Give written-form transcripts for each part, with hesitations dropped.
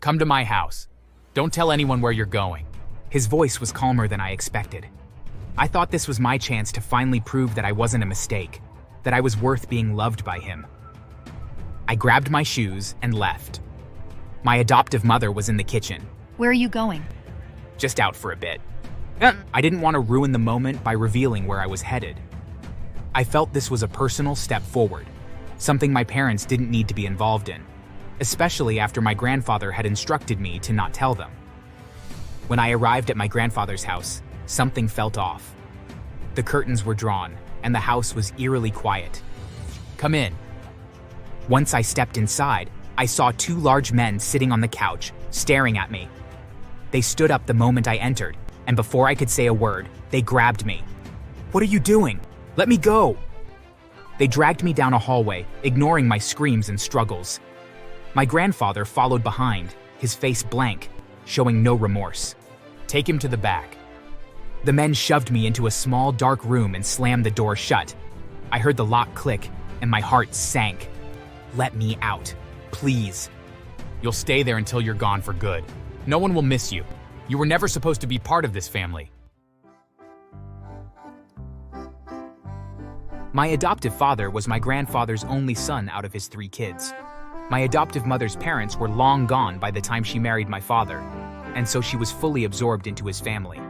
Come to my house. Don't tell anyone where you're going. His voice was calmer than I expected. I thought this was my chance to finally prove that I wasn't a mistake, that I was worth being loved by him. I grabbed my shoes and left. My adoptive mother was in the kitchen. Where are you going? Just out for a bit. I didn't want to ruin the moment by revealing where I was headed. I felt this was a personal step forward, something my parents didn't need to be involved in, especially after my grandfather had instructed me to not tell them. When I arrived at my grandfather's house, something felt off. The curtains were drawn, and the house was eerily quiet. Come in. Once I stepped inside, I saw two large men sitting on the couch, staring at me. They stood up the moment I entered, and before I could say a word, they grabbed me. "What are you doing? Let me go!" They dragged me down a hallway, ignoring my screams and struggles. My grandfather followed behind, his face blank, showing no remorse. Take him to the back. The men shoved me into a small, dark room and slammed the door shut. I heard the lock click, and my heart sank. "Let me out, please." You'll stay there until you're gone for good. No one will miss you. You were never supposed to be part of this family. My adoptive father was my grandfather's only son out of his 3 kids. My adoptive mother's parents were long gone by the time she married my father, and so she was fully absorbed into his family.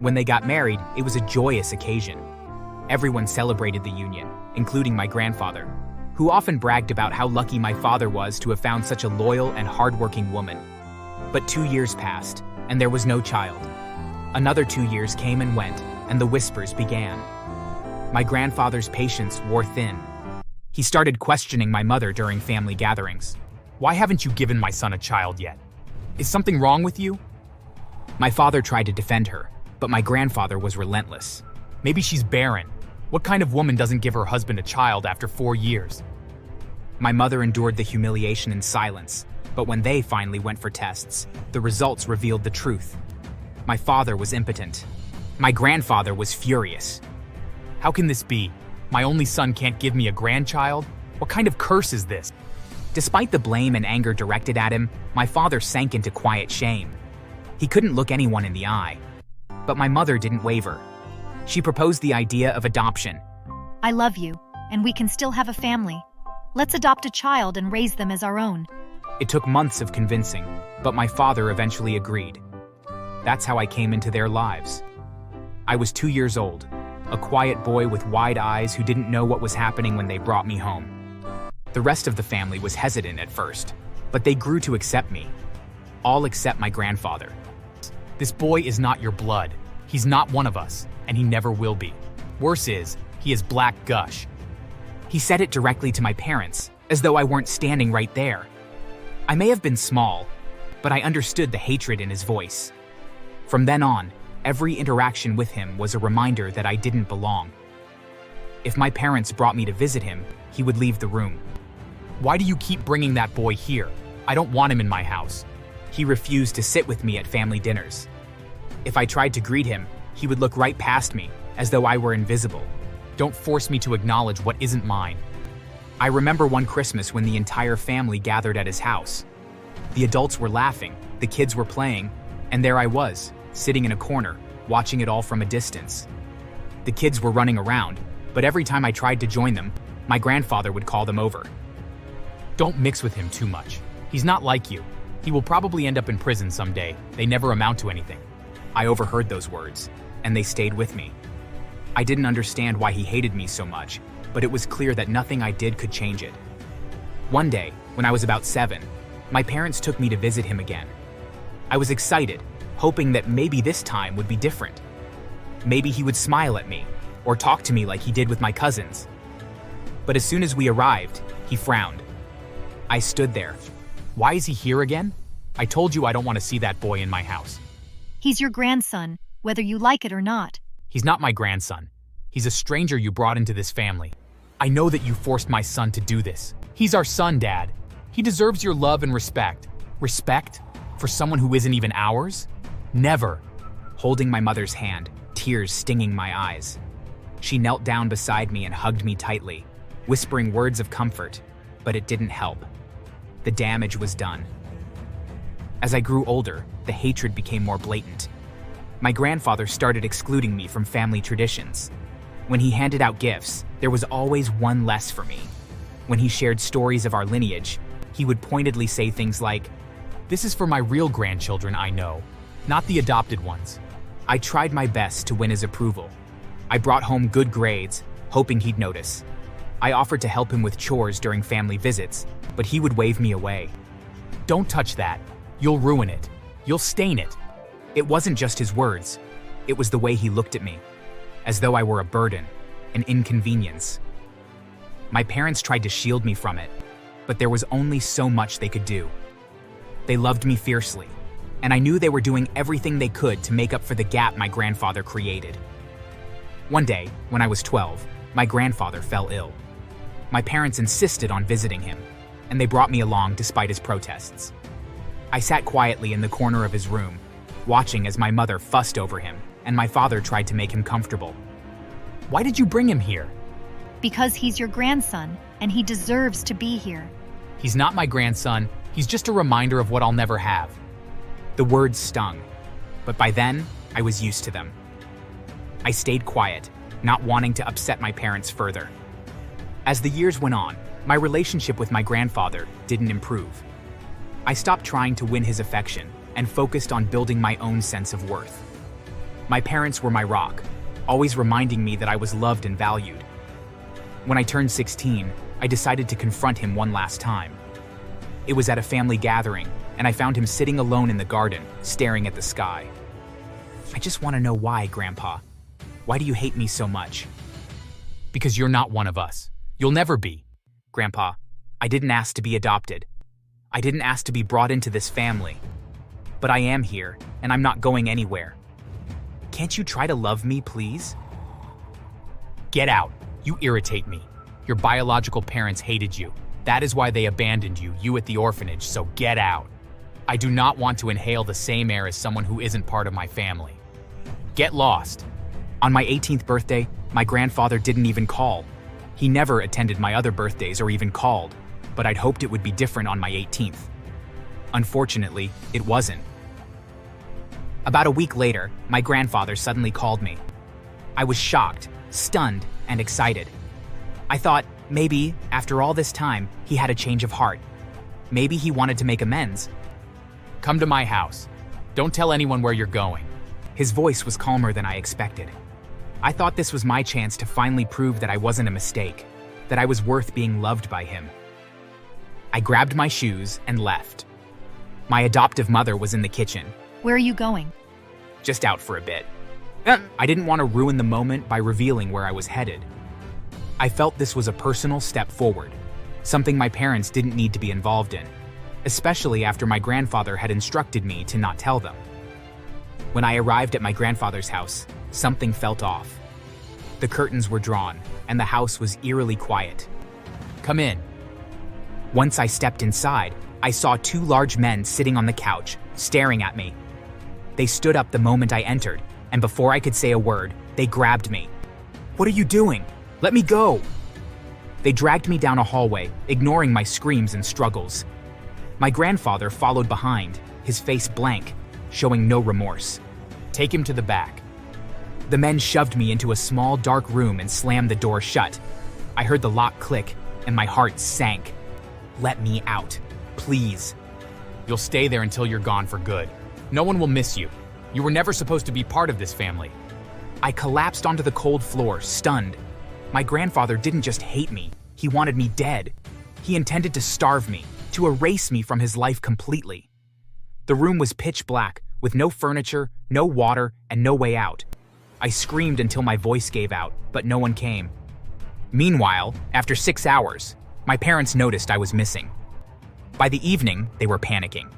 When they got married, it was a joyous occasion. Everyone celebrated the union, including my grandfather, who often bragged about how lucky my father was to have found such a loyal and hardworking woman. But 2 years passed, and there was no child. Another 2 years came and went, and the whispers began. My grandfather's patience wore thin. He started questioning my mother during family gatherings. Why haven't you given my son a child yet? Is something wrong with you? My father tried to defend her, but my grandfather was relentless. Maybe she's barren. What kind of woman doesn't give her husband a child after 4 years? My mother endured the humiliation in silence, but when they finally went for tests, the results revealed the truth. My father was impotent. My grandfather was furious. How can this be? My only son can't give me a grandchild? What kind of curse is this? Despite the blame and anger directed at him, my father sank into quiet shame. He couldn't look anyone in the eye. But my mother didn't waver. She proposed the idea of adoption. I love you, and we can still have a family. Let's adopt a child and raise them as our own. It took months of convincing, but my father eventually agreed. That's how I came into their lives. I was 2 years old, a quiet boy with wide eyes who didn't know what was happening when they brought me home. The rest of the family was hesitant at first, but they grew to accept me. All except my grandfather. This boy is not your blood. He's not one of us, and he never will be. Worse is, he is black gush. He said it directly to my parents, as though I weren't standing right there. I may have been small, but I understood the hatred in his voice. From then on, every interaction with him was a reminder that I didn't belong. If my parents brought me to visit him, he would leave the room. Why do you keep bringing that boy here? I don't want him in my house. He refused to sit with me at family dinners. If I tried to greet him, he would look right past me, as though I were invisible. Don't force me to acknowledge what isn't mine. I remember one Christmas when the entire family gathered at his house. The adults were laughing, the kids were playing, and there I was, sitting in a corner, watching it all from a distance. The kids were running around, but every time I tried to join them, my grandfather would call them over. Don't mix with him too much. He's not like you. He will probably end up in prison someday. They never amount to anything. I overheard those words, and they stayed with me. I didn't understand why he hated me so much, but it was clear that nothing I did could change it. One day, when I was about 7, my parents took me to visit him again. I was excited, hoping that maybe this time would be different. Maybe he would smile at me, or talk to me like he did with my cousins. But as soon as we arrived, he frowned. I stood there. Why is he here again? I told you I don't want to see that boy in my house. He's your grandson, whether you like it or not. He's not my grandson. He's a stranger you brought into this family. I know that you forced my son to do this. He's our son, Dad. He deserves your love and respect. Respect? For someone who isn't even ours? Never. Holding my mother's hand, tears stinging my eyes. She knelt down beside me and hugged me tightly, whispering words of comfort, but it didn't help. The damage was done. As I grew older, the hatred became more blatant. My grandfather started excluding me from family traditions. When he handed out gifts, there was always one less for me. When he shared stories of our lineage, he would pointedly say things like, "This is for my real grandchildren I know, not the adopted ones." I tried my best to win his approval. I brought home good grades, hoping he'd notice. I offered to help him with chores during family visits, but he would wave me away. "Don't touch that. You'll ruin it. You'll stain it." It wasn't just his words, it was the way he looked at me, as though I were a burden, an inconvenience. My parents tried to shield me from it, but there was only so much they could do. They loved me fiercely, and I knew they were doing everything they could to make up for the gap my grandfather created. One day, when I was 12, my grandfather fell ill. My parents insisted on visiting him, and they brought me along despite his protests. I sat quietly in the corner of his room, watching as my mother fussed over him, and my father tried to make him comfortable. "Why did you bring him here?" Because he's your grandson, and he deserves to be here. "He's not my grandson. He's just a reminder of what I'll never have." The words stung, but by then, I was used to them. I stayed quiet, not wanting to upset my parents further. As the years went on, my relationship with my grandfather didn't improve. I stopped trying to win his affection and focused on building my own sense of worth. My parents were my rock, always reminding me that I was loved and valued. When I turned 16, I decided to confront him one last time. It was at a family gathering, and I found him sitting alone in the garden, staring at the sky. "I just want to know why, Grandpa. Why do you hate me so much?" "Because you're not one of us. You'll never be." "Grandpa, I didn't ask to be adopted. I didn't ask to be brought into this family. But I am here, and I'm not going anywhere. Can't you try to love me, please?" "Get out. You irritate me. Your biological parents hated you. That is why they abandoned you at the orphanage, so get out. I do not want to inhale the same air as someone who isn't part of my family. Get lost." On my 18th birthday, my grandfather didn't even call. He never attended my other birthdays or even called, but I'd hoped it would be different on my 18th. Unfortunately, it wasn't. About a week later, my grandfather suddenly called me. I was shocked, stunned, and excited. I thought, maybe, after all this time, he had a change of heart. Maybe he wanted to make amends. "Come to my house. Don't tell anyone where you're going." His voice was calmer than I expected. I thought this was my chance to finally prove that I wasn't a mistake, that I was worth being loved by him. I grabbed my shoes and left. My adoptive mother was in the kitchen. Where are you going? Just out for a bit. I didn't want to ruin the moment by revealing where I was headed. I felt this was a personal step forward, something my parents didn't need to be involved in, especially after my grandfather had instructed me to not tell them. When I arrived at my grandfather's house, something felt off. The curtains were drawn, and the house was eerily quiet. "Come in." Once I stepped inside, I saw two large men sitting on the couch, staring at me. They stood up the moment I entered, and before I could say a word, they grabbed me. "What are you doing? Let me go!" They dragged me down a hallway, ignoring my screams and struggles. My grandfather followed behind, his face blank, showing no remorse. "Take him to the back." The men shoved me into a small, dark room and slammed the door shut. I heard the lock click, and my heart sank. "Let me out, please." "You'll stay there until you're gone for good. No one will miss you. You were never supposed to be part of this family." I collapsed onto the cold floor, stunned. My grandfather didn't just hate me, he wanted me dead. He intended to starve me, to erase me from his life completely. The room was pitch black, with no furniture, no water, and no way out. I screamed until my voice gave out, but no one came. Meanwhile, after 6 hours, my parents noticed I was missing. By the evening, they were panicking.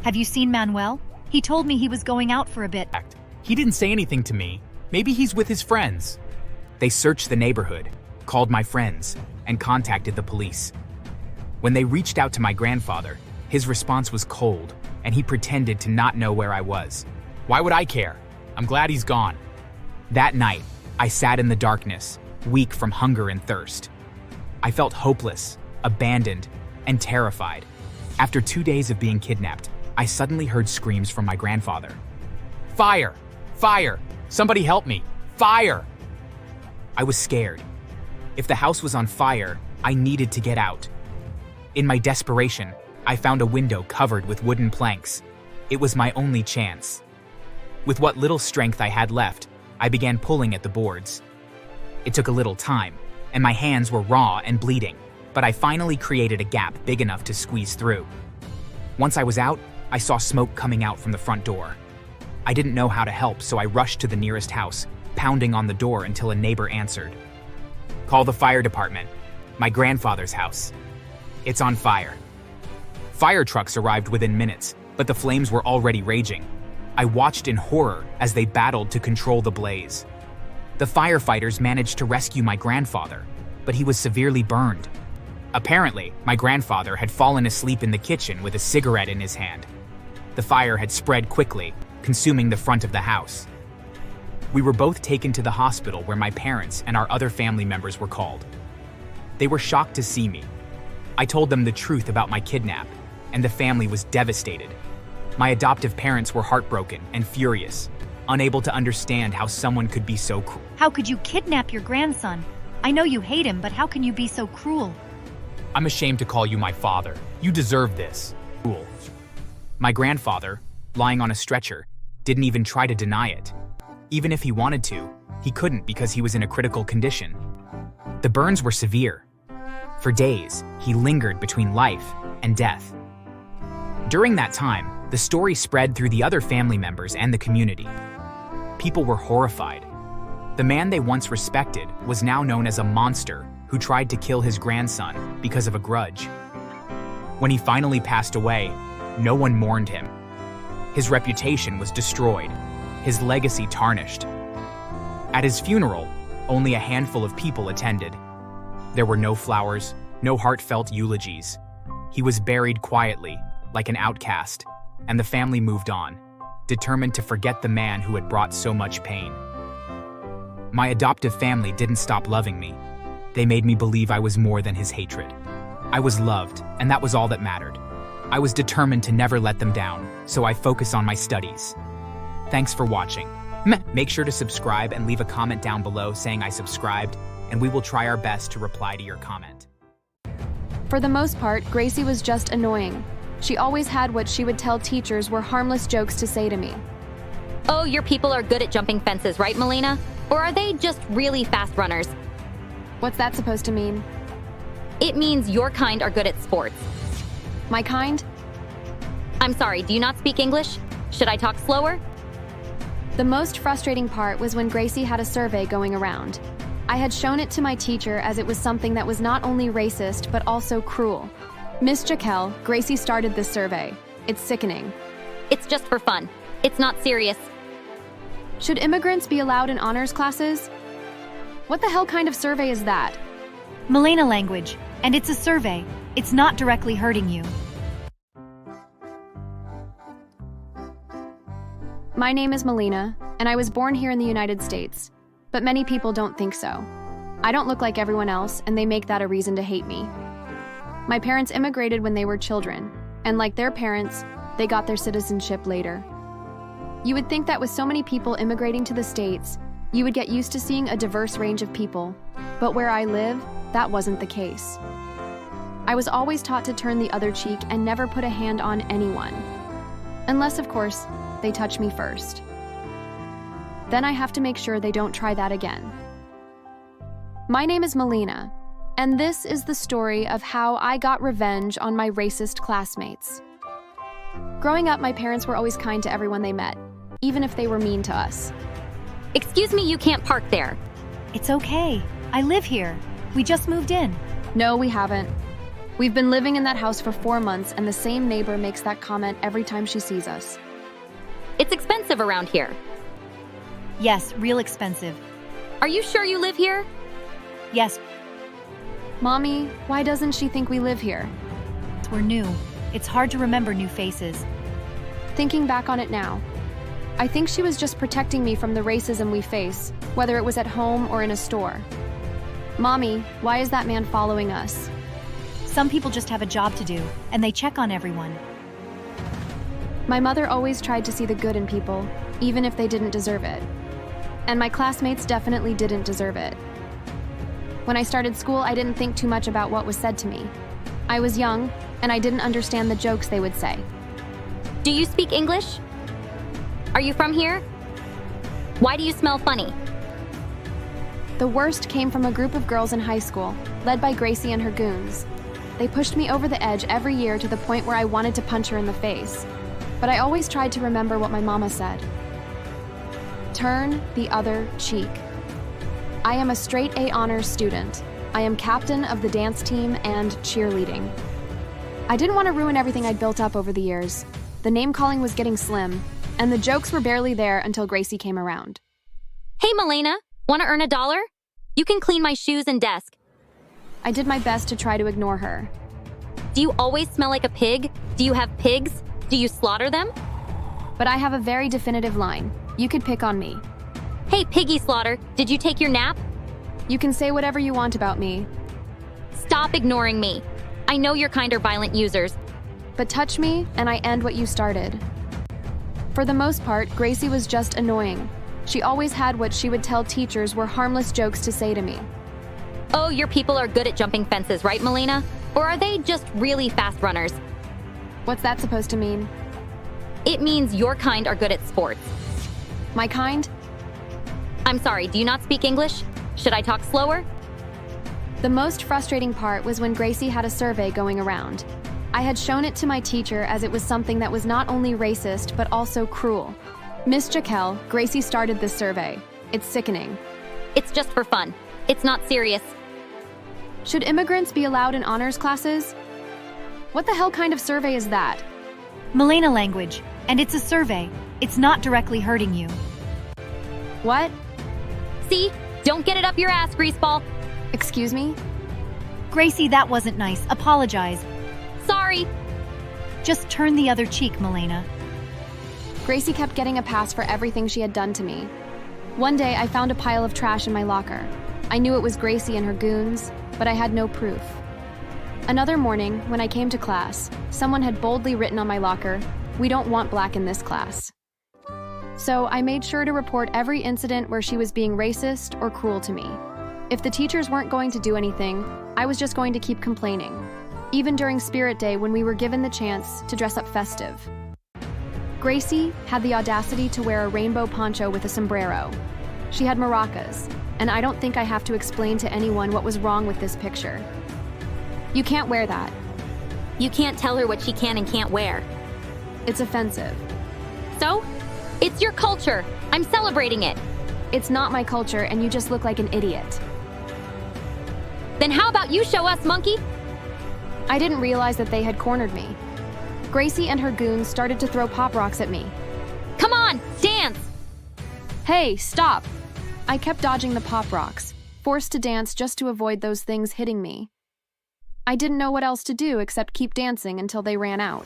Have you seen Manuel? He told me he was going out for a bit. He didn't say anything to me. Maybe he's with his friends. They searched the neighborhood, called my friends, and contacted the police. When they reached out to my grandfather, his response was cold, and he pretended to not know where I was. Why would I care? I'm glad he's gone. That night, I sat in the darkness, weak from hunger and thirst. I felt hopeless, abandoned, and terrified. After 2 days of being kidnapped, I suddenly heard screams from my grandfather. "Fire! Fire! Somebody help me! Fire!" I was scared. If the house was on fire, I needed to get out. In my desperation, I found a window covered with wooden planks. It was my only chance. With what little strength I had left, I began pulling at the boards. It took a little time, and my hands were raw and bleeding, but I finally created a gap big enough to squeeze through. Once I was out, I saw smoke coming out from the front door. I didn't know how to help, so I rushed to the nearest house, pounding on the door until a neighbor answered. "Call the fire department. My grandfather's house. It's on fire." Fire trucks arrived within minutes, but the flames were already raging. I watched in horror as they battled to control the blaze. The firefighters managed to rescue my grandfather, but he was severely burned. Apparently, my grandfather had fallen asleep in the kitchen with a cigarette in his hand. The fire had spread quickly, consuming the front of the house. We were both taken to the hospital where my parents and our other family members were called. They were shocked to see me. I told them the truth about my kidnap, and the family was devastated. My adoptive parents were heartbroken and furious, unable to understand how someone could be so cruel. How could you kidnap your grandson? I know you hate him, but how can you be so cruel? I'm ashamed to call you my father. You deserve this. Cruel. My grandfather, lying on a stretcher, didn't even try to deny it. Even if he wanted to, he couldn't because he was in a critical condition. The burns were severe. For days, he lingered between life and death. During that time, the story spread through the other family members and the community. People were horrified. The man they once respected was now known as a monster who tried to kill his grandson because of a grudge. When he finally passed away, no one mourned him. His reputation was destroyed, his legacy tarnished. At his funeral, only a handful of people attended. There were no flowers, no heartfelt eulogies. He was buried quietly, like an outcast, and the family moved on, determined to forget the man who had brought so much pain. My adoptive family didn't stop loving me. They made me believe I was more than his hatred. I was loved, and that was all that mattered. I was determined to never let them down, so I focus on my studies. Thanks for watching. Make sure to subscribe and leave a comment down below saying I subscribed, and we will try our best to reply to your comment. For the most part, Gracie was just annoying. She always had what she would tell teachers were harmless jokes to say to me. "Oh, your people are good at jumping fences, right, Melina? Or are they just really fast runners?" What's that supposed to mean? It means your kind are good at sports. My kind? I'm sorry, do you not speak English? Should I talk slower? The most frustrating part was when Gracie had a survey going around. I had shown it to my teacher as it was something that was not only racist, but also cruel. Miss Jaquel, Gracie started this survey. It's sickening. It's just for fun. It's not serious. Should immigrants be allowed in honors classes? What the hell kind of survey is that? Melina language, and it's a survey. It's not directly hurting you. My name is Melina, and I was born here in the United States, but many people don't think so. I don't look like everyone else, and they make that a reason to hate me. My parents immigrated when they were children, and like their parents, they got their citizenship later. You would think that with so many people immigrating to the States, you would get used to seeing a diverse range of people, but where I live, that wasn't the case. I was always taught to turn the other cheek and never put a hand on anyone. Unless, of course, they touch me first. Then I have to make sure they don't try that again. My name is Melina, and this is the story of how I got revenge on my racist classmates. Growing up, my parents were always kind to everyone they met, even if they were mean to us. Excuse me, you can't park there. It's okay. I live here. We just moved in. No, we haven't. We've been living in that house for 4 months, and the same neighbor makes that comment every time she sees us. It's expensive around here. Yes, real expensive. Are you sure you live here? Yes, Mommy, why doesn't she think we live here? we're new. It's hard to remember new faces. Thinking back on it now, I think she was just protecting me from the racism we face, whether it was at home or in a store. Mommy, why is that man following us? Some people just have a job to do, and they check on everyone. My mother always tried to see the good in people, even if they didn't deserve it. And my classmates definitely didn't deserve it. When I started school, I didn't think too much about what was said to me. I was young, and I didn't understand the jokes they would say. Do you speak English? Are you from here? Why do you smell funny? The worst came from a group of girls in high school, led by Gracie and her goons. They pushed me over the edge every year to the point where I wanted to punch her in the face. But I always tried to remember what my mama said. Turn the other cheek. I am a straight A honors student. I am captain of the dance team and cheerleading. I didn't want to ruin everything I'd built up over the years. The name-calling was getting slim, and the jokes were barely there until Gracie came around. Hey, Milena, want to earn $1? You can clean my shoes and desk. I did my best to try to ignore her. Do you always smell like a pig? Do you have pigs? Do you slaughter them? But I have a very definitive line. You could pick on me. Hey, Piggy Slaughter, did you take your nap? You can say whatever you want about me, Stop ignoring me. I know you're kind or violent users. but touch me and I end what you started. For the most part, Gracie was just annoying. She always had what she would tell teachers were harmless jokes to say to me. Oh, your people are good at jumping fences, right, Milena? Or are they just really fast runners? What's that supposed to mean? It means your kind are good at sports. My kind? I'm sorry, do you not speak English? Should I talk slower? The most frustrating part was when Gracie had a survey going around. I had shown it to my teacher as it was something that was not only racist, but also cruel. Miss Jaquel, Gracie started this survey. It's sickening. It's just for fun. It's not serious. Should immigrants be allowed in honors classes? What the hell kind of survey is that? Milena language, and it's a survey. It's not directly hurting you. What? See? Don't get it up your ass, greaseball. Excuse me? Gracie, that wasn't nice. Apologize. Sorry. Just turn the other cheek, Milena. Gracie kept getting a pass for everything she had done to me. One day, I found a pile of trash in my locker. I knew it was Gracie and her goons, but I had no proof. Another morning, when I came to class, someone had boldly written on my locker, "We don't want black in this class." So I made sure to report every incident where she was being racist or cruel to me. If the teachers weren't going to do anything, I was just going to keep complaining, even during Spirit Day when we were given the chance to dress up festive. Gracie had the audacity to wear a rainbow poncho with a sombrero. She had maracas, and I don't think I have to explain to anyone what was wrong with this picture. You can't wear that. You can't tell her what she can and can't wear. It's offensive. So? It's your culture. I'm celebrating it. It's not my culture, and you just look like an idiot. Then how about you show us, monkey? I didn't realize that they had cornered me. Gracie and her goons started to throw pop rocks at me. Come on, dance! Hey, stop! I kept dodging the pop rocks, forced to dance just to avoid those things hitting me. I didn't know what else to do except keep dancing until they ran out.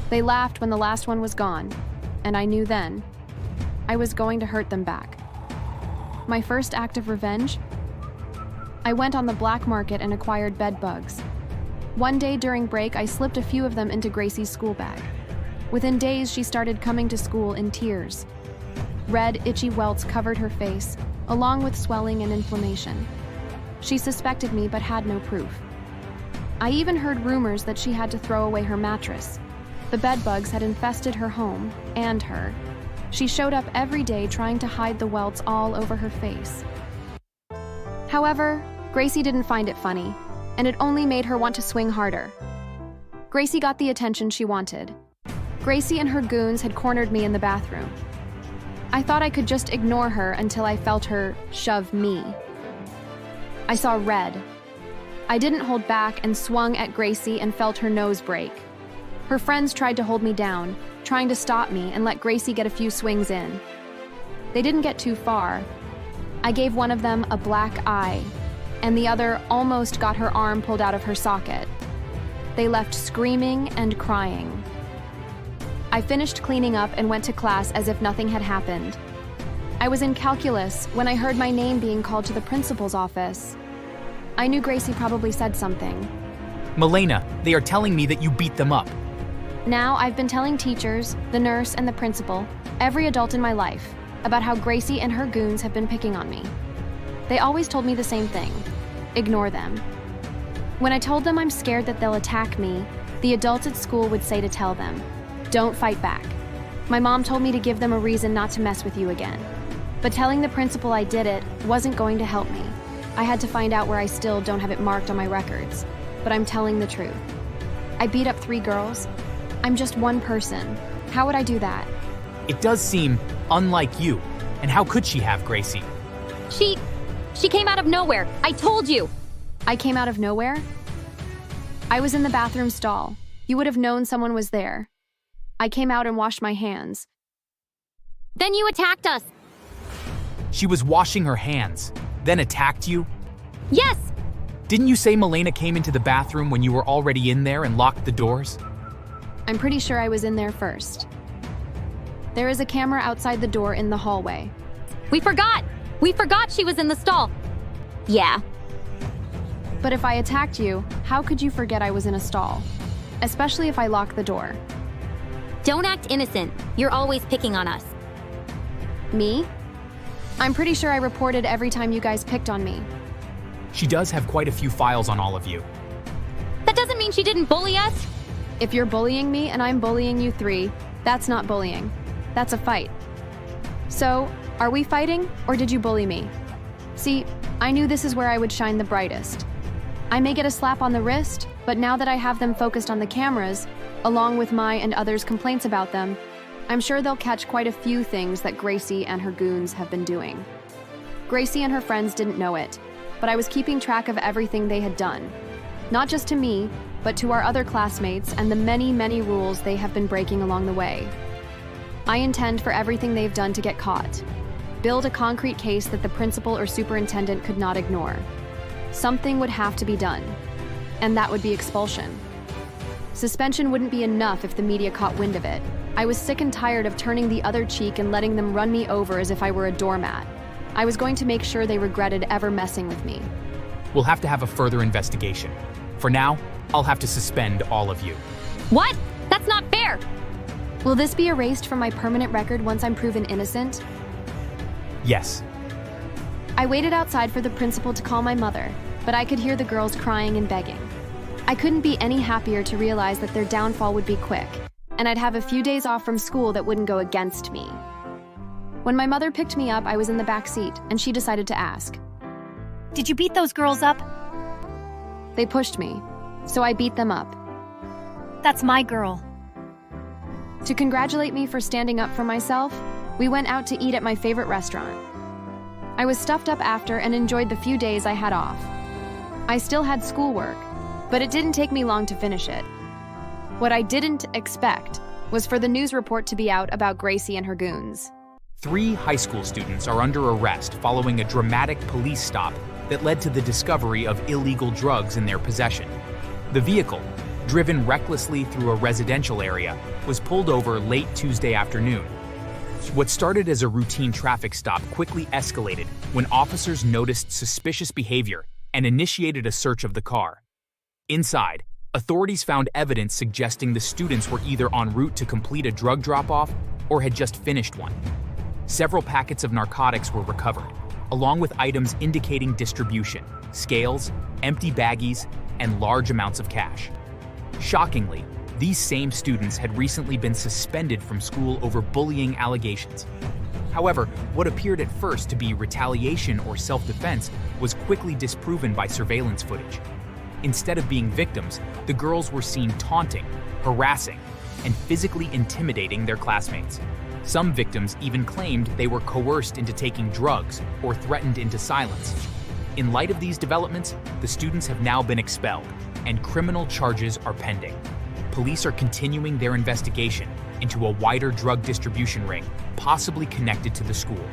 They laughed when the last one was gone, and I knew then I was going to hurt them back. My first act of revenge? I went on the black market and acquired bed bugs. One day during break, I slipped a few of them into Gracie's school bag. Within days, she started coming to school in tears. Red, itchy welts covered her face, along with swelling and inflammation. She suspected me but had no proof. I even heard rumors that she had to throw away her mattress. The bed bugs had infested her home and her. She showed up every day trying to hide the welts all over her face. However, Gracie didn't find it funny, and it only made her want to swing harder. Gracie got the attention she wanted. Gracie and her goons had cornered me in the bathroom. I thought I could just ignore her until I felt her shove me. I saw red. I didn't hold back and swung at Gracie and felt her nose break. Her friends tried to hold me down, trying to stop me and let Gracie get a few swings in. They didn't get too far. I gave one of them a black eye, and the other almost got her arm pulled out of her socket. They left screaming and crying. I finished cleaning up and went to class as if nothing had happened. I was in calculus when I heard my name being called to the principal's office. I knew Gracie probably said something. Milena, they are telling me that you beat them up. Now I've been telling teachers, the nurse, and the principal, every adult in my life, about how Gracie and her goons have been picking on me. They always told me the same thing: ignore them. When I told them I'm scared that they'll attack me, the adults at school would say to tell them, don't fight back. My mom told me to give them a reason not to mess with you again. But telling the principal I did it wasn't going to help me. I had to find out where I still don't have it marked on my records. But I'm telling the truth. I beat up 3 girls. I'm just one person. How would I do that? It does seem unlike you. And how could she have, Gracie? She came out of nowhere. I told you. I came out of nowhere? I was in the bathroom stall. You would have known someone was there. I came out and washed my hands. Then you attacked us. She was washing her hands, then attacked you? Yes! Didn't you say Milena came into the bathroom when you were already in there and locked the doors? I'm pretty sure I was in there first. There is a camera outside the door in the hallway. We forgot! We forgot she was in the stall. Yeah. But if I attacked you, how could you forget I was in a stall? Especially if I locked the door. Don't act innocent. You're always picking on us. Me? I'm pretty sure I reported every time you guys picked on me. She does have quite a few files on all of you. That doesn't mean she didn't bully us. If you're bullying me and I'm bullying you 3, that's not bullying. That's a fight. So, are we fighting, or did you bully me? See, I knew this is where I would shine the brightest. I may get a slap on the wrist, but now that I have them focused on the cameras, along with my and others' complaints about them, I'm sure they'll catch quite a few things that Gracie and her goons have been doing. Gracie and her friends didn't know it, but I was keeping track of everything they had done. Not just to me, but to our other classmates and the many, many rules they have been breaking along the way. I intend for everything they've done to get caught. Build a concrete case that the principal or superintendent could not ignore. Something would have to be done, and that would be expulsion. Suspension wouldn't be enough if the media caught wind of it. I was sick and tired of turning the other cheek and letting them run me over as if I were a doormat. I was going to make sure they regretted ever messing with me. We'll have to have a further investigation. For now, I'll have to suspend all of you. What? That's not fair. Will this be erased from my permanent record once I'm proven innocent? Yes. I waited outside for the principal to call my mother, but I could hear the girls crying and begging. I couldn't be any happier to realize that their downfall would be quick, and I'd have a few days off from school that wouldn't go against me. When my mother picked me up, I was in the back seat, and she decided to ask. Did you beat those girls up? They pushed me, so I beat them up. That's my girl. To congratulate me for standing up for myself, we went out to eat at my favorite restaurant. I was stuffed up after and enjoyed the few days I had off. I still had schoolwork, but it didn't take me long to finish it. What I didn't expect was for the news report to be out about Gracie and her goons. 3 high school students are under arrest following a dramatic police stop that led to the discovery of illegal drugs in their possession. The vehicle, driven recklessly through a residential area, was pulled over late Tuesday afternoon. What started as a routine traffic stop quickly escalated when officers noticed suspicious behavior and initiated a search of the car. Inside, authorities found evidence suggesting the students were either en route to complete a drug drop-off or had just finished one. Several packets of narcotics were recovered, along with items indicating distribution, scales, empty baggies, and large amounts of cash. Shockingly, these same students had recently been suspended from school over bullying allegations. However, what appeared at first to be retaliation or self-defense was quickly disproven by surveillance footage. Instead of being victims, the girls were seen taunting, harassing, and physically intimidating their classmates. Some victims even claimed they were coerced into taking drugs or threatened into silence. In light of these developments, the students have now been expelled, and criminal charges are pending. Police are continuing their investigation into a wider drug distribution ring, possibly connected to the school.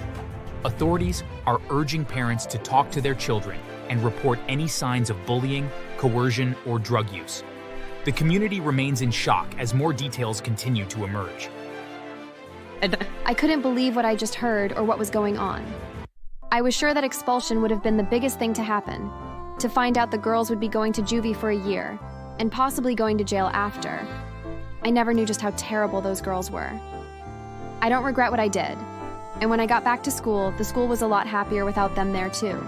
Authorities are urging parents to talk to their children and report any signs of bullying, coercion, or drug use. The community remains in shock as more details continue to emerge. I couldn't believe what I just heard or what was going on. I was sure that expulsion would have been the biggest thing to happen. To find out the girls would be going to juvie for a year, and possibly going to jail after. I never knew just how terrible those girls were. I don't regret what I did. And when I got back to school, the school was a lot happier without them there too.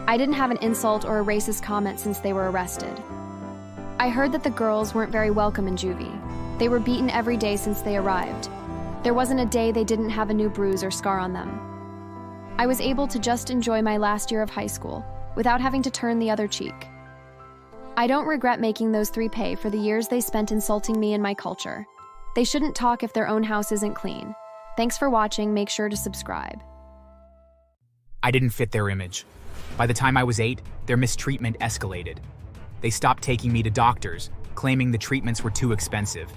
I didn't have an insult or a racist comment since they were arrested. I heard that the girls weren't very welcome in juvie. They were beaten every day since they arrived. There wasn't a day they didn't have a new bruise or scar on them. I was able to just enjoy my last year of high school without having to turn the other cheek. I don't regret making those three pay for the years they spent insulting me and my culture. They shouldn't talk if their own house isn't clean. Thanks for watching. Make sure to subscribe. I didn't fit their image. By the time I was 8, their mistreatment escalated. They stopped taking me to doctors, claiming the treatments were too expensive.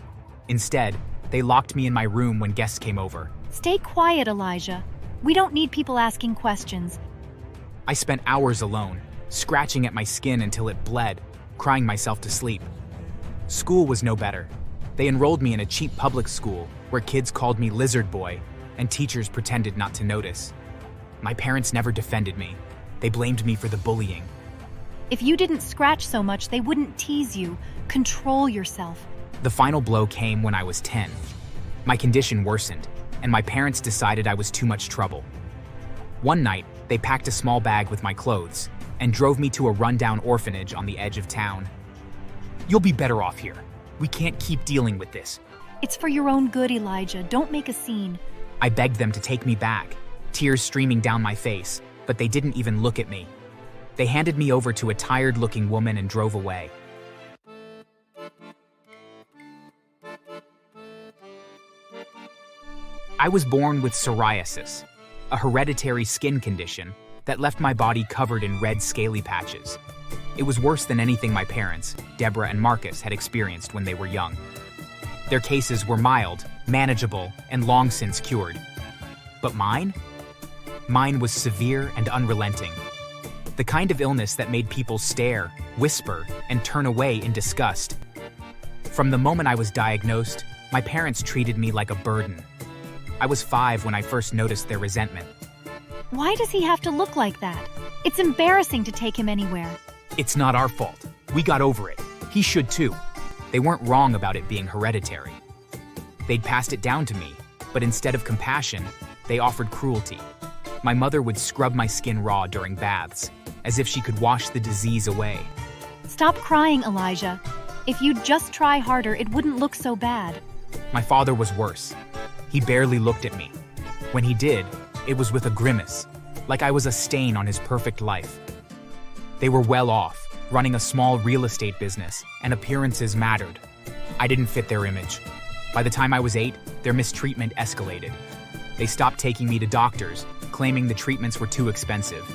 Instead, they locked me in my room when guests came over. Stay quiet, Elijah. We don't need people asking questions. I spent hours alone, scratching at my skin until it bled, crying myself to sleep. School was no better. They enrolled me in a cheap public school where kids called me Lizard Boy and teachers pretended not to notice. My parents never defended me. They blamed me for the bullying. If you didn't scratch so much, they wouldn't tease you. Control yourself. The final blow came when I was 10. My condition worsened, and my parents decided I was too much trouble. One night, they packed a small bag with my clothes and drove me to a rundown orphanage on the edge of town. "You'll be better off here. We can't keep dealing with this." It's for your own good, Elijah. Don't make a scene. I begged them to take me back, tears streaming down my face, but they didn't even look at me. They handed me over to a tired-looking woman and drove away. I was born with psoriasis, a hereditary skin condition that left my body covered in red scaly patches. It was worse than anything my parents, Deborah and Marcus, had experienced when they were young. Their cases were mild, manageable, and long since cured. But mine? Mine was severe and unrelenting. The kind of illness that made people stare, whisper, and turn away in disgust. From the moment I was diagnosed, my parents treated me like a burden. I was 5 when I first noticed their resentment. Why does he have to look like that? It's embarrassing to take him anywhere. It's not our fault. We got over it. He should too. They weren't wrong about it being hereditary. They'd passed it down to me, but instead of compassion, they offered cruelty. My mother would scrub my skin raw during baths, as if she could wash the disease away. Stop crying, Elijah. If you'd just try harder, it wouldn't look so bad. My father was worse. He barely looked at me. When he did, it was with a grimace, like I was a stain on his perfect life. They were well off, running a small real estate business, and appearances mattered. I didn't fit their image. By the time I was 8, their mistreatment escalated. They stopped taking me to doctors, claiming the treatments were too expensive.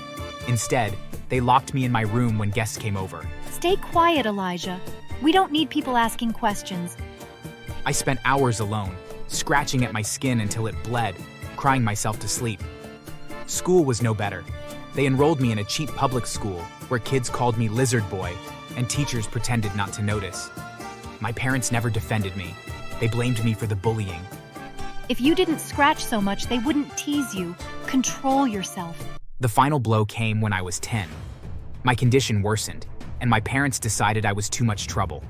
Instead, they locked me in my room when guests came over. Stay quiet, Elijah. We don't need people asking questions. I spent hours alone, scratching at my skin until it bled, crying myself to sleep. School was no better. They enrolled me in a cheap public school where kids called me Lizard Boy and teachers pretended not to notice. My parents never defended me. They blamed me for the bullying. If you didn't scratch so much, they wouldn't tease you. Control yourself. The final blow came when I was 10. My condition worsened, and my parents decided I was too much trouble.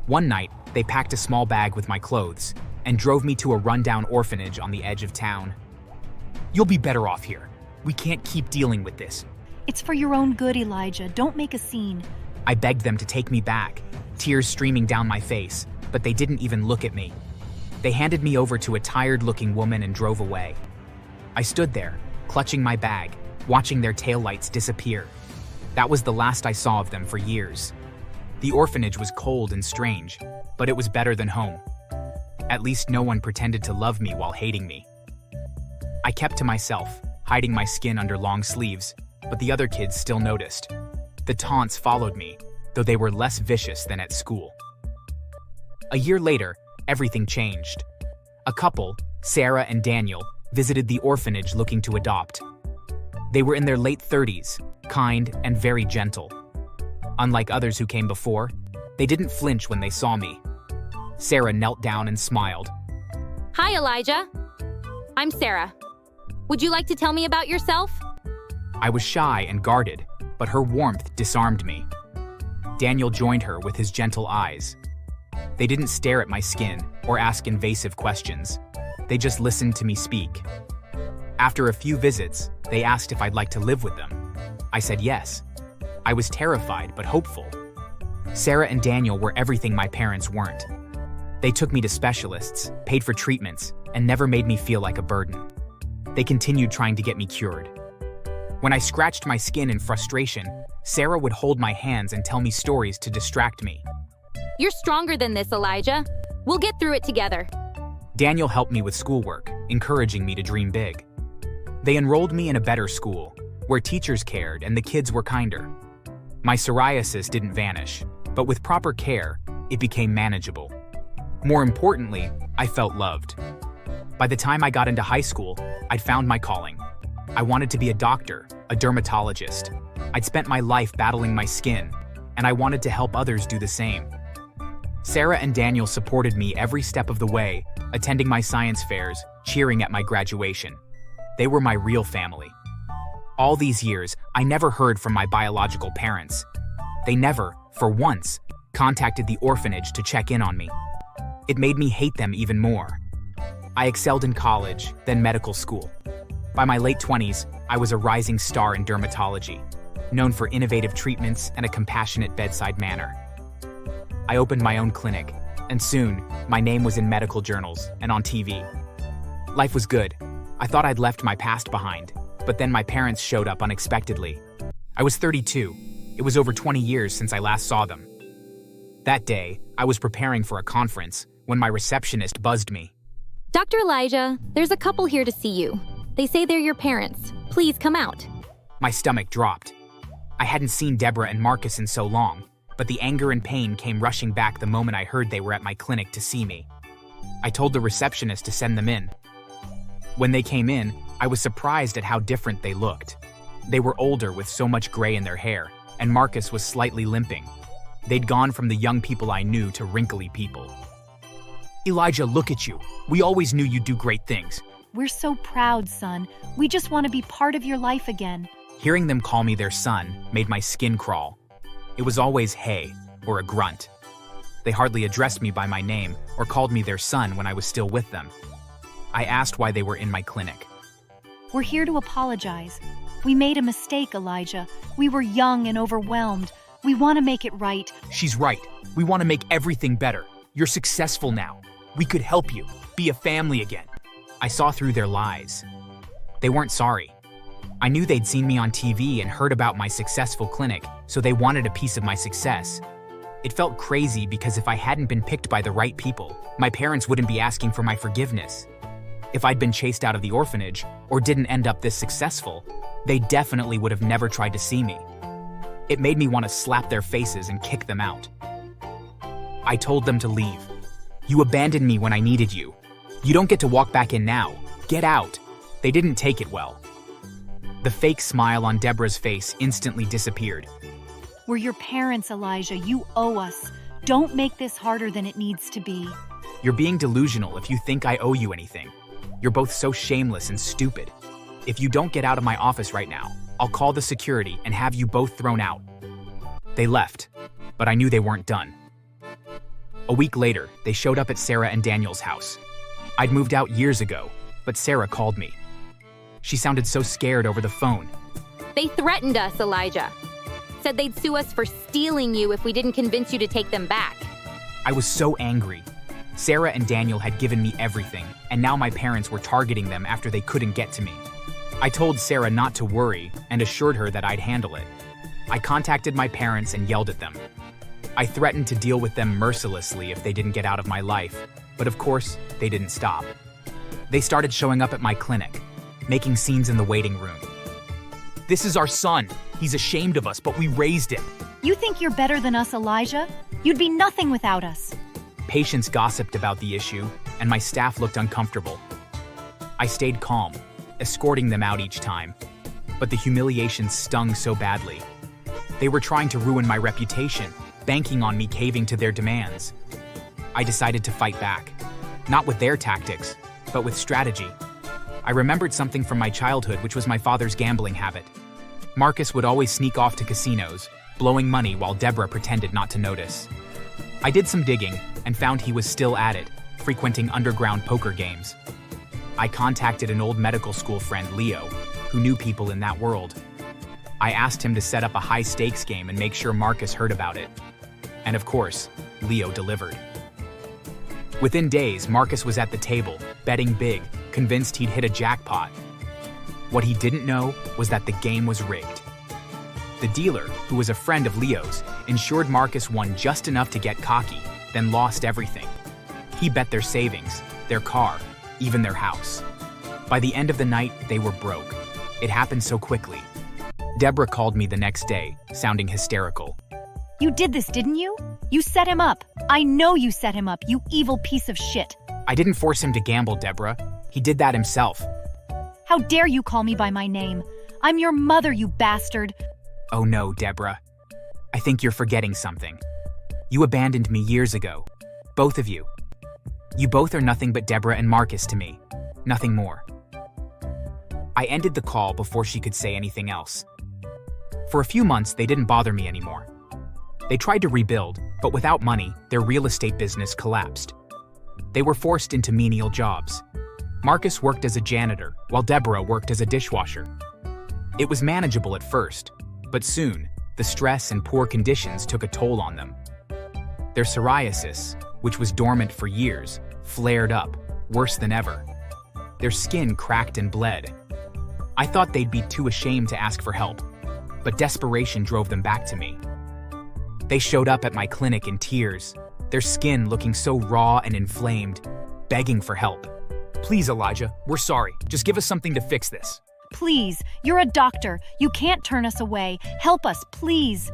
One night, they packed a small bag with my clothes and drove me to a rundown orphanage on the edge of town. "You'll be better off here. We can't keep dealing with this." It's for your own good, Elijah. Don't make a scene. I begged them to take me back, tears streaming down my face, but they didn't even look at me. They handed me over to a tired-looking woman and drove away. I stood there, clutching my bag, watching their taillights disappear. That was the last I saw of them for years. The orphanage was cold and strange, but it was better than home. At least no one pretended to love me while hating me. I kept to myself, hiding my skin under long sleeves, but the other kids still noticed. The taunts followed me, though they were less vicious than at school. A year later, everything changed. A couple, Sarah and Daniel, visited the orphanage looking to adopt. They were in their late 30s, kind and very gentle. Unlike others who came before, they didn't flinch when they saw me. Sarah knelt down and smiled. Hi, Elijah. I'm Sarah. Would you like to tell me about yourself? I was shy and guarded, but her warmth disarmed me. Daniel joined her with his gentle eyes. They didn't stare at my skin or ask invasive questions. They just listened to me speak. After a few visits, they asked if I'd like to live with them. I said yes. I was terrified but hopeful. Sarah and Daniel were everything my parents weren't. They took me to specialists, paid for treatments, and never made me feel like a burden. They continued trying to get me cured. When I scratched my skin in frustration, Sarah would hold my hands and tell me stories to distract me. You're stronger than this, Elijah. We'll get through it together. Daniel helped me with schoolwork, encouraging me to dream big. They enrolled me in a better school, where teachers cared and the kids were kinder. My psoriasis didn't vanish, but with proper care, it became manageable. More importantly, I felt loved. By the time I got into high school, I'd found my calling. I wanted to be a doctor, a dermatologist. I'd spent my life battling my skin, and I wanted to help others do the same. Sarah and Daniel supported me every step of the way, attending my science fairs, cheering at my graduation. They were my real family. All these years, I never heard from my biological parents. They never, for once, contacted the orphanage to check in on me. It made me hate them even more. I excelled in college, then medical school. By my late 20s, I was a rising star in dermatology, known for innovative treatments and a compassionate bedside manner. I opened my own clinic, and soon, my name was in medical journals and on TV. Life was good. I thought I'd left my past behind, but then my parents showed up unexpectedly. I was 32. It was over 20 years since I last saw them. That day, I was preparing for a conference when my receptionist buzzed me. Dr. Elijah, there's a couple here to see you. They say they're your parents. Please come out. My stomach dropped. I hadn't seen Deborah and Marcus in so long, but the anger and pain came rushing back the moment I heard they were at my clinic to see me. I told the receptionist to send them in. When they came in, I was surprised at how different they looked. They were older with so much gray in their hair, and Marcus was slightly limping. They'd gone from the young people I knew to wrinkly people. Elijah, look at you. We always knew you'd do great things. We're so proud, son. We just want to be part of your life again. Hearing them call me their son made my skin crawl. It was always hey or a grunt. They hardly addressed me by my name or called me their son when I was still with them. I asked why they were in my clinic. We're here to apologize. We made a mistake, Elijah. We were young and overwhelmed. We want to make it right. She's right. We want to make everything better. You're successful now. We could help you. Be a family again. I saw through their lies. They weren't sorry. I knew they'd seen me on TV and heard about my successful clinic, so they wanted a piece of my success. It felt crazy because if I hadn't been picked by the right people, my parents wouldn't be asking for my forgiveness. If I'd been chased out of the orphanage or didn't end up this successful, they definitely would have never tried to see me. It made me want to slap their faces and kick them out. I told them to leave. You abandoned me when I needed you. You don't get to walk back in now. Get out. They didn't take it well. The fake smile on Deborah's face instantly disappeared. We're your parents, Elijah. You owe us. Don't make this harder than it needs to be. You're being delusional if you think I owe you anything. You're both so shameless and stupid. If you don't get out of my office right now, I'll call the security and have you both thrown out. They left, but I knew they weren't done. A week later, they showed up at Sarah and Daniel's house. I'd moved out years ago, but Sarah called me. She sounded so scared over the phone. They threatened us, Elijah. Said they'd sue us for stealing you if we didn't convince you to take them back. I was so angry. Sarah and Daniel had given me everything, and now my parents were targeting them after they couldn't get to me. I told Sarah not to worry and assured her that I'd handle it. I contacted my parents and yelled at them. I threatened to deal with them mercilessly if they didn't get out of my life, but of course, they didn't stop. They started showing up at my clinic, making scenes in the waiting room. This is our son. He's ashamed of us, but we raised him. You think you're better than us, Elijah? You'd be nothing without us. Patients gossiped about the issue, and my staff looked uncomfortable. I stayed calm, escorting them out each time, but the humiliation stung so badly. They were trying to ruin my reputation, banking on me caving to their demands. I decided to fight back, not with their tactics, but with strategy. I remembered something from my childhood, which was my father's gambling habit. Marcus would always sneak off to casinos, blowing money while Deborah pretended not to notice. I did some digging and found he was still at it, frequenting underground poker games. I contacted an old medical school friend, Leo, who knew people in that world. I asked him to set up a high-stakes game and make sure Marcus heard about it. And of course, Leo delivered. Within days, Marcus was at the table, betting big, convinced he'd hit a jackpot. What he didn't know was that the game was rigged. The dealer, who was a friend of Leo's, ensured Marcus won just enough to get cocky, then lost everything. He bet their savings, their car, even their house. By the end of the night, they were broke. It happened so quickly. Deborah called me the next day, sounding hysterical. You did this, didn't you? You set him up. I know you set him up, you evil piece of shit. I didn't force him to gamble, Deborah. He did that himself. How dare you call me by my name? I'm your mother, you bastard. Oh no, Deborah. I think you're forgetting something. You abandoned me years ago. Both of you. You both are nothing but Deborah and Marcus to me. Nothing more. I ended the call before she could say anything else. For a few months, they didn't bother me anymore. They tried to rebuild, but without money, their real estate business collapsed. They were forced into menial jobs. Marcus worked as a janitor, while Deborah worked as a dishwasher. It was manageable at first, but soon, the stress and poor conditions took a toll on them. Their psoriasis, which was dormant for years, flared up, worse than ever. Their skin cracked and bled. I thought they'd be too ashamed to ask for help, but desperation drove them back to me. They showed up at my clinic in tears, their skin looking so raw and inflamed, begging for help. Please, Elijah, we're sorry. Just give us something to fix this. Please, you're a doctor. You can't turn us away. Help us, please.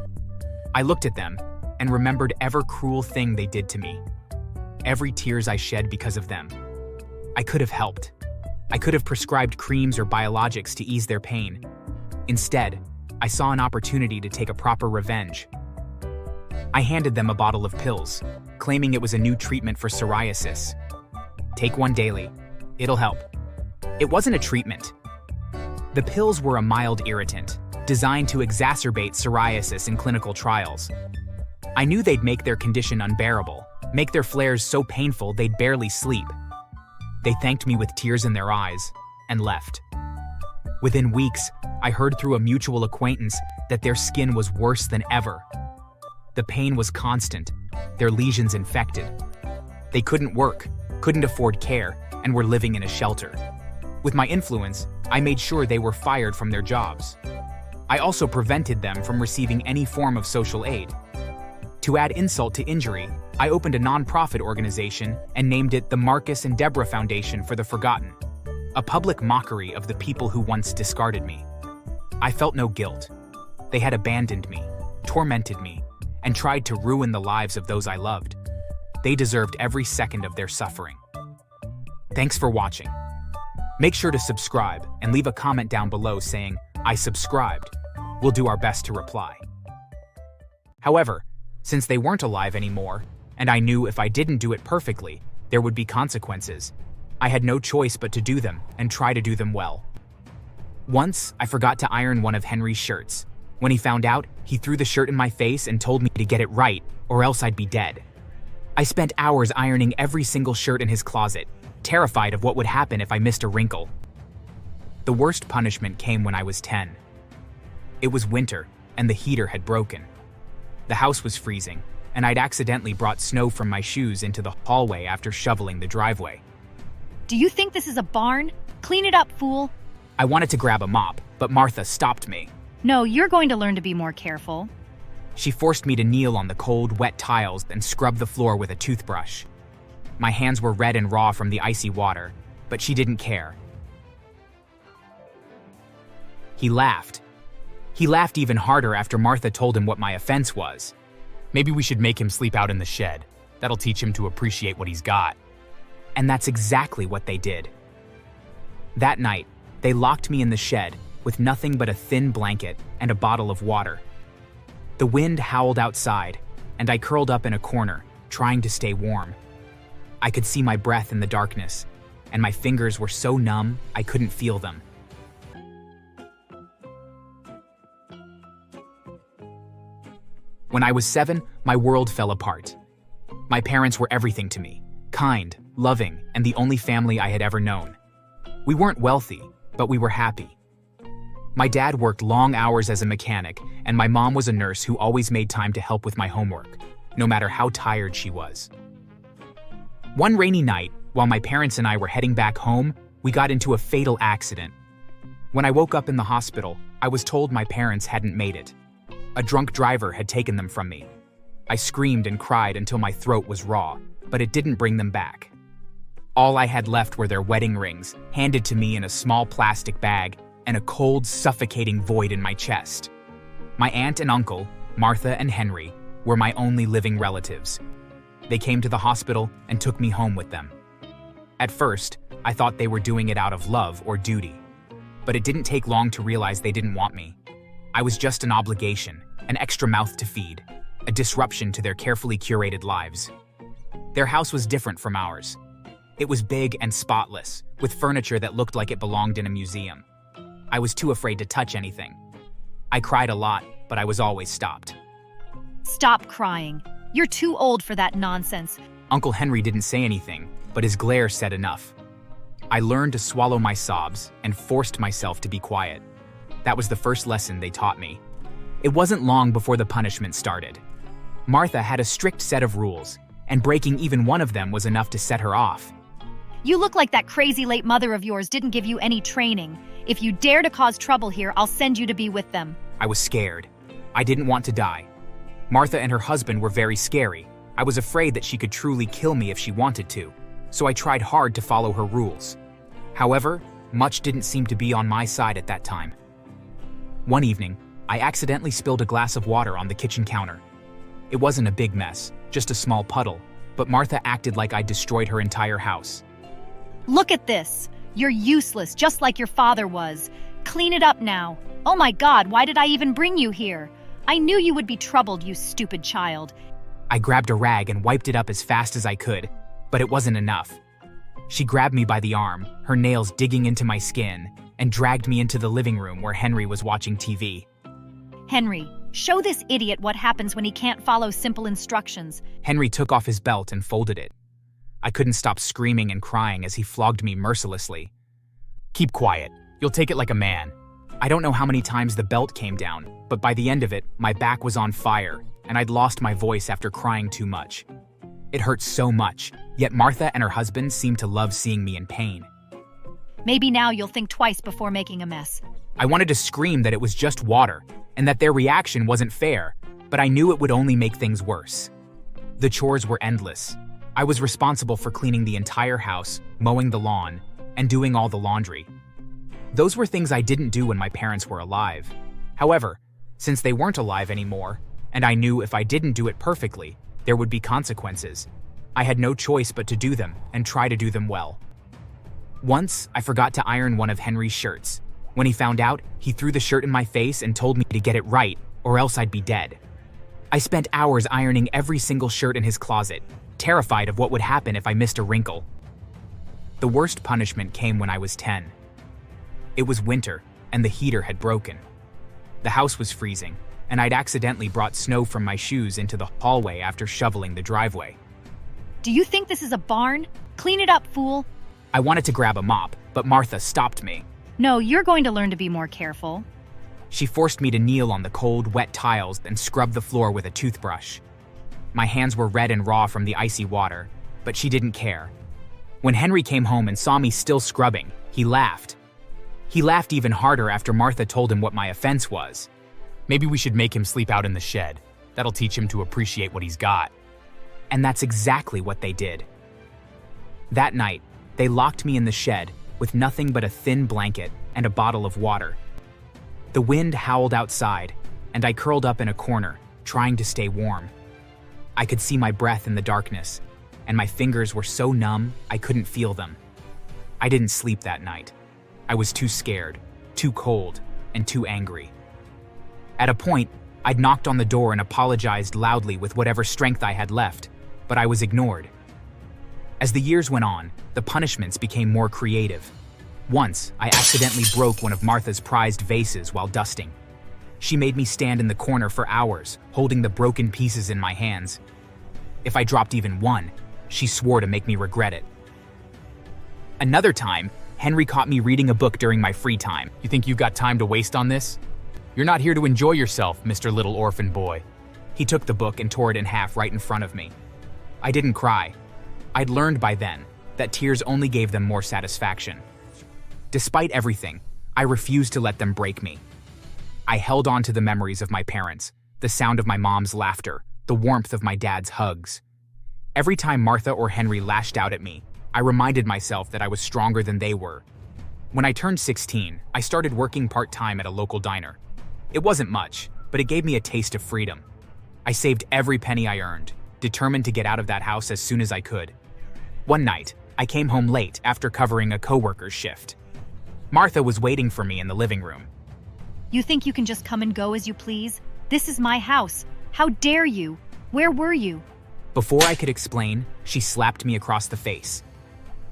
I looked at them and remembered every cruel thing they did to me. Every tears I shed because of them. I could have helped. I could have prescribed creams or biologics to ease their pain. Instead, I saw an opportunity to take a proper revenge. I handed them a bottle of pills, claiming it was a new treatment for psoriasis. Take one daily. It'll help. It wasn't a treatment. The pills were a mild irritant, designed to exacerbate psoriasis in clinical trials. I knew they'd make their condition unbearable, make their flares so painful they'd barely sleep. They thanked me with tears in their eyes and left. Within weeks, I heard through a mutual acquaintance that their skin was worse than ever. The pain was constant, their lesions infected. They couldn't work, couldn't afford care, and were living in a shelter. With my influence, I made sure they were fired from their jobs. I also prevented them from receiving any form of social aid. To add insult to injury, I opened a nonprofit organization and named it the Marcus and Deborah Foundation for the Forgotten, a public mockery of the people who once discarded me. I felt no guilt. They had abandoned me, tormented me, and tried to ruin the lives of those I loved. They deserved every second of their suffering. Thanks for watching. Make sure to subscribe and leave a comment down below saying, "I subscribed." We'll do our best to reply. However, since they weren't alive anymore, and I knew if I didn't do it perfectly, there would be consequences, I had no choice but to do them and try to do them well. Once, I forgot to iron one of Henry's shirts. When he found out, he threw the shirt in my face and told me to get it right, or else I'd be dead. I spent hours ironing every single shirt in his closet, terrified of what would happen if I missed a wrinkle. The worst punishment came when I was 10. It was winter, and the heater had broken. The house was freezing, and I'd accidentally brought snow from my shoes into the hallway after shoveling the driveway. Do you think this is a barn? Clean it up, fool. I wanted to grab a mop, but Martha stopped me. No, you're going to learn to be more careful. She forced me to kneel on the cold, wet tiles and scrub the floor with a toothbrush. My hands were red and raw from the icy water, but she didn't care. He laughed. He laughed even harder after Martha told him what my offense was. Maybe we should make him sleep out in the shed. That'll teach him to appreciate what he's got. And that's exactly what they did. That night, they locked me in the shed with nothing but a thin blanket and a bottle of water. The wind howled outside, and I curled up in a corner, trying to stay warm. I could see my breath in the darkness, and my fingers were so numb I couldn't feel them. When I was 7, my world fell apart. My parents were everything to me, kind, loving, and the only family I had ever known. We weren't wealthy, but we were happy. My dad worked long hours as a mechanic, and my mom was a nurse who always made time to help with my homework, no matter how tired she was. One rainy night, while my parents and I were heading back home, we got into a fatal accident. When I woke up in the hospital, I was told my parents hadn't made it. A drunk driver had taken them from me. I screamed and cried until my throat was raw, but it didn't bring them back. All I had left were their wedding rings, handed to me in a small plastic bag, and a cold, suffocating void in my chest. My aunt and uncle, Martha and Henry, were my only living relatives. They came to the hospital and took me home with them. At first, I thought they were doing it out of love or duty. But it didn't take long to realize they didn't want me. I was just an obligation, an extra mouth to feed, a disruption to their carefully curated lives. Their house was different from ours. It was big and spotless, with furniture that looked like it belonged in a museum. I was too afraid to touch anything. I cried a lot, but I was always stopped. Stop crying. You're too old for that nonsense. Uncle Henry didn't say anything, but his glare said enough. I learned to swallow my sobs and forced myself to be quiet. That was the first lesson they taught me. It wasn't long before the punishment started. Martha had a strict set of rules, and breaking even one of them was enough to set her off. You look like that crazy late mother of yours didn't give you any training. If you dare to cause trouble here, I'll send you to be with them. I was scared. I didn't want to die. Martha and her husband were very scary. I was afraid that she could truly kill me if she wanted to, so I tried hard to follow her rules. However, much didn't seem to be on my side at that time. One evening, I accidentally spilled a glass of water on the kitchen counter. It wasn't a big mess, just a small puddle, but Martha acted like I'd destroyed her entire house. Look at this. You're useless, just like your father was. Clean it up now. Oh my God, why did I even bring you here? I knew you would be troubled, you stupid child. I grabbed a rag and wiped it up as fast as I could, but it wasn't enough. She grabbed me by the arm, her nails digging into my skin, and dragged me into the living room where Henry was watching TV. Henry, show this idiot what happens when he can't follow simple instructions. Henry took off his belt and folded it. I couldn't stop screaming and crying as he flogged me mercilessly. Keep quiet. You'll take it like a man. I don't know how many times the belt came down, but by the end of it, my back was on fire, and I'd lost my voice after crying too much. It hurt so much, yet Martha and her husband seemed to love seeing me in pain. Maybe now you'll think twice before making a mess. I wanted to scream that it was just water, and that their reaction wasn't fair, but I knew it would only make things worse. The chores were endless. I was responsible for cleaning the entire house, mowing the lawn, and doing all the laundry. Those were things I didn't do when my parents were alive. However, since they weren't alive anymore, and I knew if I didn't do it perfectly, there would be consequences, I had no choice but to do them and try to do them well. Once, I forgot to iron one of Henry's shirts. When he found out, he threw the shirt in my face and told me to get it right, or else I'd be dead. I spent hours ironing every single shirt in his closet, terrified of what would happen if I missed a wrinkle. The worst punishment came when I was 10. It was winter, and the heater had broken. The house was freezing, and I'd accidentally brought snow from my shoes into the hallway after shoveling the driveway. Do you think this is a barn? Clean it up, fool. I wanted to grab a mop, but Martha stopped me. No, you're going to learn to be more careful. She forced me to kneel on the cold, wet tiles and scrub the floor with a toothbrush. My hands were red and raw from the icy water, but she didn't care. When Henry came home and saw me still scrubbing, he laughed. He laughed even harder after Martha told him what my offense was. Maybe we should make him sleep out in the shed. That'll teach him to appreciate what he's got. And that's exactly what they did. That night, they locked me in the shed with nothing but a thin blanket and a bottle of water. The wind howled outside, and I curled up in a corner, trying to stay warm. I could see my breath in the darkness, and my fingers were so numb I couldn't feel them. I didn't sleep that night. I was too scared, too cold, and too angry. At a point, I'd knocked on the door and apologized loudly with whatever strength I had left, but I was ignored. As the years went on, the punishments became more creative. Once, I accidentally broke one of Martha's prized vases while dusting. She made me stand in the corner for hours, holding the broken pieces in my hands. If I dropped even one, she swore to make me regret it. Another time, Henry caught me reading a book during my free time. You think you've got time to waste on this? You're not here to enjoy yourself, Mr. Little Orphan Boy. He took the book and tore it in half right in front of me. I didn't cry. I'd learned by then that tears only gave them more satisfaction. Despite everything, I refused to let them break me. I held on to the memories of my parents, the sound of my mom's laughter, the warmth of my dad's hugs. Every time Martha or Henry lashed out at me, I reminded myself that I was stronger than they were. When I turned 16, I started working part-time at a local diner. It wasn't much, but it gave me a taste of freedom. I saved every penny I earned, determined to get out of that house as soon as I could. One night, I came home late after covering a coworker's shift. Martha was waiting for me in the living room. You think you can just come and go as you please? This is my house. How dare you? Where were you? Before I could explain, she slapped me across the face.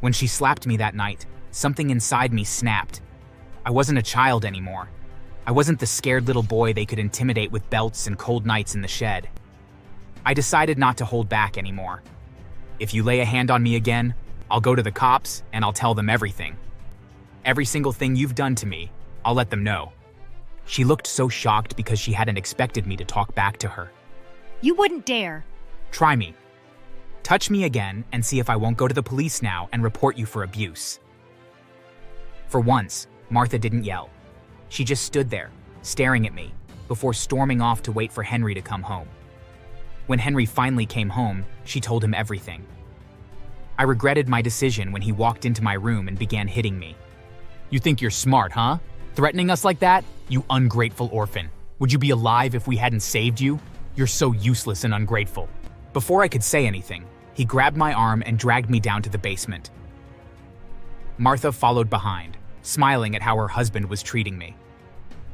When she slapped me that night, something inside me snapped. I wasn't a child anymore. I wasn't the scared little boy they could intimidate with belts and cold nights in the shed. I decided not to hold back anymore. If you lay a hand on me again, I'll go to the cops and I'll tell them everything. Every single thing you've done to me, I'll let them know. She looked so shocked because she hadn't expected me to talk back to her. You wouldn't dare. Try me. Touch me again and see if I won't go to the police now and report you for abuse. For once, Martha didn't yell. She just stood there, staring at me, before storming off to wait for Henry to come home. When Henry finally came home, she told him everything. I regretted my decision when he walked into my room and began hitting me. You think you're smart, huh? Threatening us like that? You ungrateful orphan. Would you be alive if we hadn't saved you? You're so useless and ungrateful. Before I could say anything, he grabbed my arm and dragged me down to the basement. Martha followed behind, smiling at how her husband was treating me.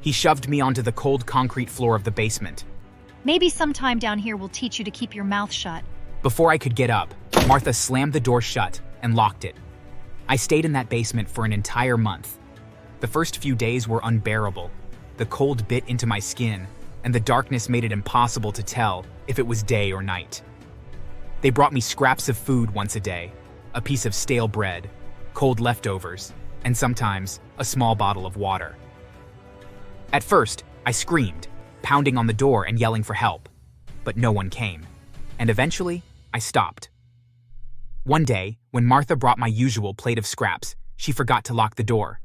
He shoved me onto the cold concrete floor of the basement. Maybe sometime down here will teach you to keep your mouth shut. Before I could get up, Martha slammed the door shut and locked it. I stayed in that basement for an entire month. The first few days were unbearable. The cold bit into my skin, and the darkness made it impossible to tell if it was day or night. They brought me scraps of food once a day, a piece of stale bread, cold leftovers, and sometimes a small bottle of water. At first, I screamed, pounding on the door and yelling for help, but no one came, and eventually, I stopped. One day, when Martha brought my usual plate of scraps, she forgot to lock the door.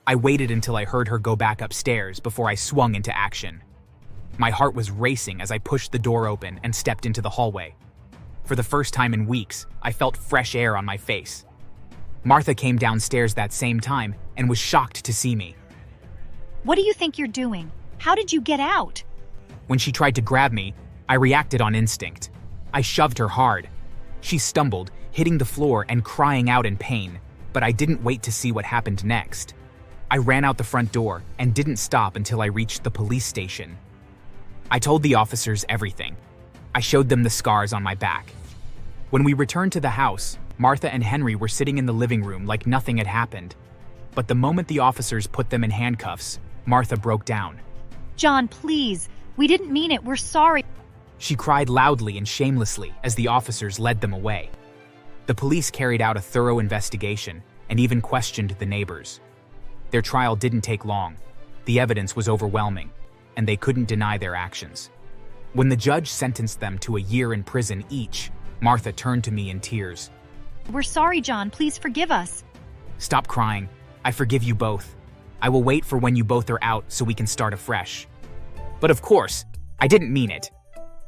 I waited until I heard her go back upstairs before I swung into action. My heart was racing as I pushed the door open and stepped into the hallway. For the first time in weeks, I felt fresh air on my face. Martha came downstairs that same time and was shocked to see me. What do you think you're doing? How did you get out? When she tried to grab me, I reacted on instinct. I shoved her hard. She stumbled, hitting the floor and crying out in pain, but I didn't wait to see what happened next. I ran out the front door and didn't stop until I reached the police station. I told the officers everything. I showed them the scars on my back. When we returned to the house, Martha and Henry were sitting in the living room like nothing had happened. But the moment the officers put them in handcuffs, Martha broke down. John, please. We didn't mean it. We're sorry. She cried loudly and shamelessly as the officers led them away. The police carried out a thorough investigation and even questioned the neighbors. Their trial didn't take long. The evidence was overwhelming, and they couldn't deny their actions. When the judge sentenced them to a year in prison each, Martha turned to me in tears. We're sorry, John. Please forgive us. Stop crying. I forgive you both. I will wait for when you both are out so we can start afresh. But of course, I didn't mean it.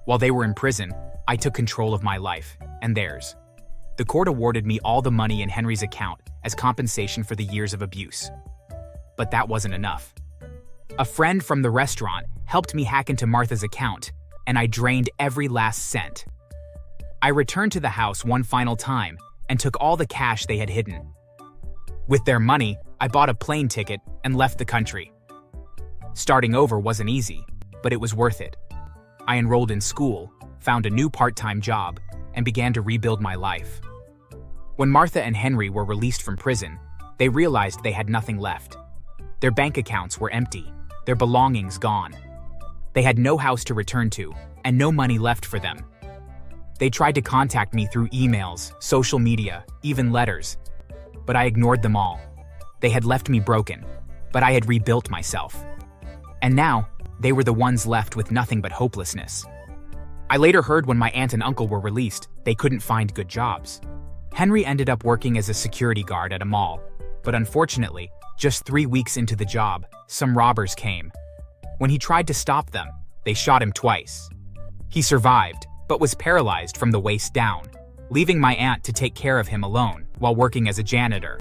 While they were in prison, I took control of my life and theirs. The court awarded me all the money in Henry's account as compensation for the years of abuse. But that wasn't enough. A friend from the restaurant helped me hack into Martha's account, and I drained every last cent. I returned to the house one final time and took all the cash they had hidden. With their money, I bought a plane ticket and left the country. Starting over wasn't easy, but it was worth it. I enrolled in school, found a new part-time job, and began to rebuild my life. When Martha and Henry were released from prison, they realized they had nothing left. Their bank accounts were empty, their belongings gone. They had no house to return to, and no money left for them. They tried to contact me through emails, social media, even letters. But I ignored them all. They had left me broken, but I had rebuilt myself. And now, they were the ones left with nothing but hopelessness. I later heard when my aunt and uncle were released, they couldn't find good jobs. Henry ended up working as a security guard at a mall, but unfortunately, just 3 weeks into the job, some robbers came. When he tried to stop them, they shot him twice. He survived, but was paralyzed from the waist down, leaving my aunt to take care of him alone while working as a janitor.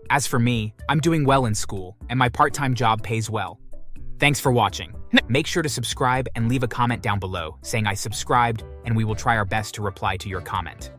As for me, I'm doing well in school, and my part-time job pays well. Thanks for watching. Make sure to subscribe and leave a comment down below saying I subscribed, and we will try our best to reply to your comment.